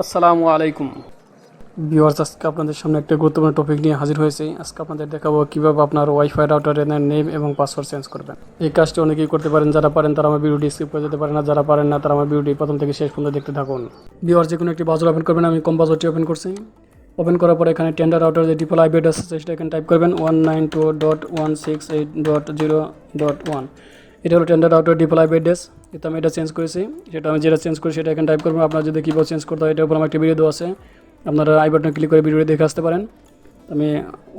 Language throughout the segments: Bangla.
আসসালামু আলাইকুম ভিউয়ার্স, আজকে আপনাদের সামনে একটা গুরুত্বপূর্ণ টপিক নিয়ে হাজির হয়েছি। আজকে আপনাদের দেখাবো কিভাবে আপনার ওয়াইফাই রাউটারের নেম এবং পাসওয়ার্ড চেঞ্জ করবেন। এই কাজটি অনেকেই করতে পারেন, যারা পারেন তারা আমার ভিডিওটি স্কিপ করে যেতে পারেন, না যারা পারেন না তারা আমার ভিডিওটি প্রথম থেকে শেষ পর্যন্ত দেখতে থাকুন। ভিউয়ার্স, যে কোনো একটি ব্রাউজার ওপেন করবেন। আমি কম ব্রাউজারটি ওপেন করছি। ওপেন করার পরে এখানে টেন্ডার রাউটার যে ডিফল্ট আইপি অ্যাড্রেস আছে সেটা এখানে টাইপ করবেন 192.168.0.1। এটা হলো tender router default IP address. এটা আমি এটা চেঞ্জ করেছি, সেটা আমি যেটা চেঞ্জ করি সেটা এখানে টাইপ করবেন। আপনারা যদি কীভাবে চেঞ্জ করতে হয় এটার উপর আমার একটা ভিডিও দেওয়া আছে, আপনারা আই বাটনে ক্লিক করে ভিডিওটি দেখে আসতে পারেন। আমি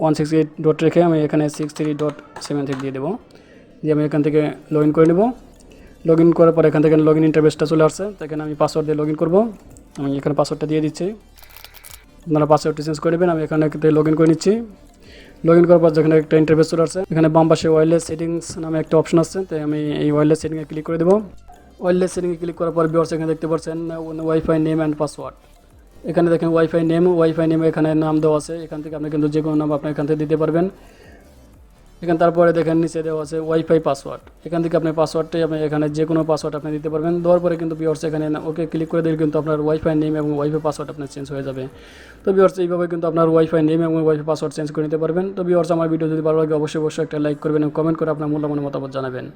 168 ডট রেখে আমি এখানে 63.73 দিয়ে দেবো, দিয়ে আমি এখান থেকে লগ ইন করে নেব। লগ ইন করার পর এখান থেকে লগ ইন ইন্টারফেসটা চলে আসছে, তো এখানে আমি পাসওয়ার্ড দিয়ে লগ ইন করবো। আমি এখানে পাসওয়ার্ডটা দিয়ে দিচ্ছি, আপনারা পাসওয়ার্ডটি চেঞ্জ করে দেবেন। আমি এখানে লগ ইন করে নিচ্ছি। লগ ইন করার পর যেখানে একটা ইন্টারফেস চলে আসছে, এখানে বাম পাশে ওয়্যারলেস সেটিংস নামে একটা অপশন আছে, তো আমি এই ওয়্যারলেস সেটিংয়ে ক্লিক করে দেবো। ওয়্যারলেস সেটিংয়ে ক্লিক করার পর ভিউয়ার্স এখানে দেখতে পাচ্ছেন ওয়াইফাই নেম অ্যান্ড পাসওয়ার্ড। এখানে দেখেন ওয়াইফাই নেম এখানে নাম দেওয়া আছে। এখান থেকে আপনি কিন্তু যে কোনো নাম আপনি এখান থেকে দিতে পারবেন। এখানে তারপরে দেখেন নিচে দেওয়া আছে ওয়াইফাই পাসওয়ার্ড। এখান থেকে আপনি পাসওয়ার্ডটাই আপনি এখানে যে কোনো পাসওয়ার্ড আপনি দিতে পারবেন। দেওয়ার পরে কিন্তু ভিউয়ার্স এখানে ওকে ক্লিক করে দিলে কিন্তু আপনার ওয়াইফাই নেম এবং ওয়াইফাই পাসওয়ার্ড আপনার চেঞ্জ হয়ে যাবে। তো ভিউয়ার্স এইভাবে কিন্তু আপনার ওয়াইফাই নেম এবং ওয়াইফাই পাসওয়ার্ড চেঞ্জ করে নিতে পারবেন। তো ভিউয়ার্স আমার ভিডিও যদি ভালো লাগে অবশ্যই একটা লাইক করবেন এবং কমেন্ট করে আপনার মূল্যবান মতামত জানাবেন।